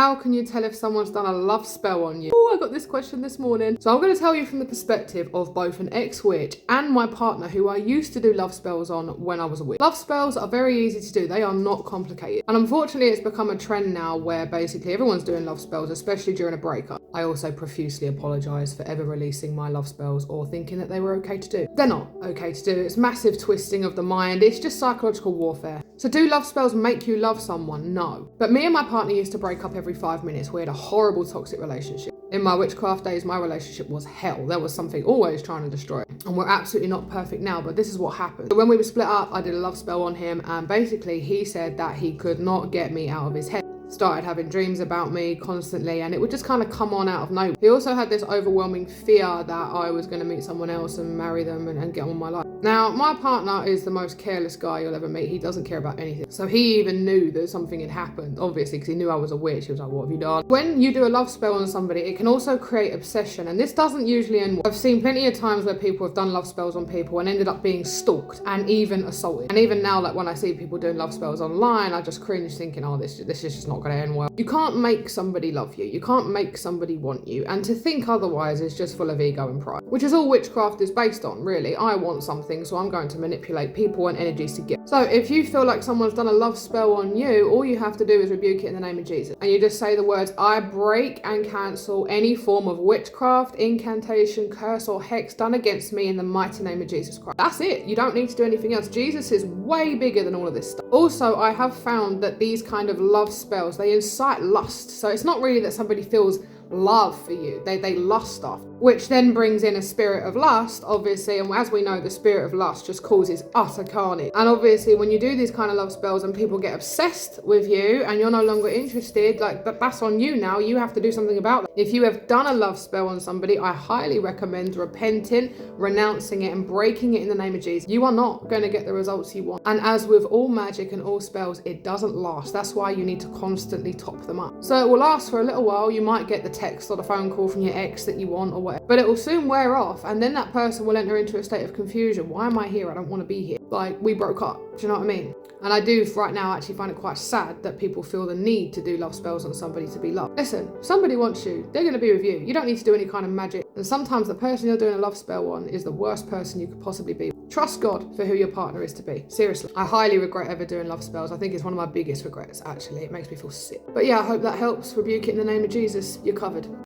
How can you tell if someone's done a love spell on you? Oh, I got this question this morning. So I'm going to tell you from the perspective of both an ex-witch and my partner who I used to do love spells on when I was a witch. Love spells are very easy to do. They are not complicated. And unfortunately, it's become a trend now where basically everyone's doing love spells, especially during a breakup. I also profusely apologise for ever releasing my love spells or thinking that they were okay to do. They're not okay to do. It's massive twisting of the mind. It's just psychological warfare. So do love spells make you love someone? No. But me and my partner used to break up every 5 minutes. We had a horrible toxic relationship. In my witchcraft days, my relationship was hell. There was something always trying to destroy it. And we're absolutely not perfect now, but this is what happened. So when we were split up, I did a love spell on him, and basically he said that he could not get me out of his head. Started having dreams about me constantly, and it would just kind of come on out of nowhere. He also had this overwhelming fear that I was going to meet someone else and marry them and get on with my life. Now, my partner is the most careless guy you'll ever meet. He doesn't care about anything. So he even knew that something had happened, obviously, because he knew I was a witch. He was like, what have you done? When you do a love spell on somebody, it can also create obsession, and this doesn't usually end well. I've seen plenty of times where people have done love spells on people and ended up being stalked and even assaulted. And even now, like when I see people doing love spells online, I just cringe thinking, oh, this is just not going to end well. You can't make somebody love you. You can't make somebody want you. And to think otherwise is just full of ego and pride, which is all witchcraft is based on, really. I want something, so I'm going to manipulate people and energies to get. So if you feel like someone's done a love spell on you, all you have to do is rebuke it in the name of Jesus. And you just say the words, I break and cancel any form of witchcraft, incantation, curse or hex done against me in the mighty name of Jesus Christ. That's it. You don't need to do anything else. Jesus is way bigger than all of this stuff. Also, I have found that these kind of love spells, they incite lust. So it's not really that somebody feels love for you. They lust off, which then brings in a spirit of lust, obviously, and as we know, the spirit of lust just causes utter carnage. And obviously when you do these kind of love spells and people get obsessed with you and you're no longer interested, like that's on you now. You have to do something about that. If you have done a love spell on somebody, I highly recommend repenting, renouncing it and breaking it in the name of Jesus. You are not going to get the results you want. And as with all magic and all spells, it doesn't last. That's why you need to constantly top them up. So it will last for a little while. You might get the text or the phone call from your ex that you want or whatever, but it will soon wear off, and then that person will enter into a state of confusion. Why am I here? I don't want to be here. Like, we broke up. Do you know what I mean? And I do right now actually find it quite sad that people feel the need to do love spells on somebody to be loved. Listen, if somebody wants you, they're going to be with you. You don't need to do any kind of magic. And sometimes the person you're doing a love spell on is the worst person you could possibly be. Trust God for who your partner is to be. Seriously. I highly regret ever doing love spells. I think it's one of my biggest regrets, actually. It makes me feel sick. But yeah, I hope that helps. Rebuke it in the name of Jesus. You're covered.